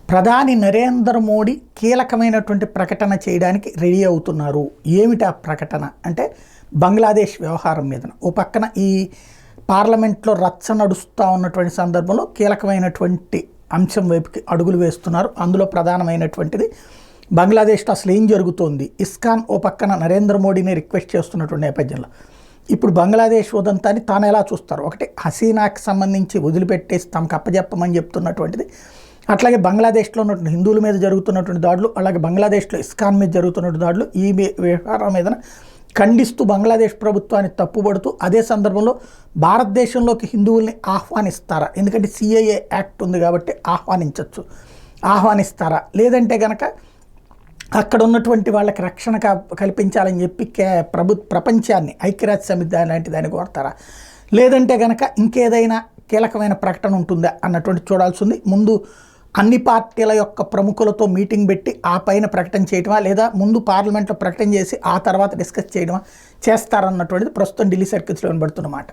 ప్రధాని నరేంద్ర మోడీ కీలకమైనటువంటి ప్రకటన చేయడానికి రెడీ అవుతున్నారు. ఏమిటి ఆ ప్రకటన అంటే బంగ్లాదేశ్ వ్యవహారం మీద. ఓ పక్కన ఈ పార్లమెంట్లో రచ్చ నడుస్తూ ఉన్నటువంటి సందర్భంలో కీలకమైనటువంటి అంశం వైపుకి అడుగులు వేస్తున్నారు. అందులో ప్రధానమైనటువంటిది బంగ్లాదేశ్లో అసలు ఏం జరుగుతోంది. ఇస్కాన్ ఓ పక్కన నరేంద్ర మోడీని రిక్వెస్ట్ చేస్తున్నటువంటి నేపథ్యంలో ఇప్పుడు బంగ్లాదేశ్ ఉదంతాన్ని తాను ఎలా చూస్తారు. ఒకటి హసీనాకి సంబంధించి వదిలిపెట్టేసి తమకు అప్పచెప్పమని చెప్తున్నటువంటిది, అట్లాగే బంగ్లాదేశ్లో ఉన్నటువంటి హిందువుల మీద జరుగుతున్నటువంటి దాడులు, అలాగే బంగ్లాదేశ్లో ఇస్కాన్ మీద జరుగుతున్నటువంటి దాడులు, ఈ వ్యవహారం మీద ఖండిస్తూ బంగ్లాదేశ్ ప్రభుత్వాన్ని తప్పుపడుతూ అదే సందర్భంలో భారతదేశంలోకి హిందువుల్ని ఆహ్వానిస్తారా, ఎందుకంటే సిఏఏ యాక్ట్ ఉంది కాబట్టి ఆహ్వానిస్తారా, లేదంటే కనుక అక్కడ ఉన్నటువంటి వాళ్ళకి రక్షణ కల్పించాలని చెప్పి ప్రపంచాన్ని ఐక్యరాజ్య సమితి లాంటి దాన్ని కోరతారా, లేదంటే కనుక ఇంకేదైనా కీలకమైన ప్రకటన ఉంటుందా అన్నటువంటి చూడాల్సి ఉంది. ముందు అన్ని పార్టీల యొక్క ప్రముఖులతో మీటింగ్ పెట్టి ఆ పైన ప్రకటన చేయడమా, లేదా ముందు పార్లమెంట్లో ప్రకటన చేసి ఆ తర్వాత డిస్కస్ చేయడమా చేస్తారన్నటువంటిది ప్రస్తుతం ఢిల్లీ సర్కిల్స్లో వినబడుతున్నమాట.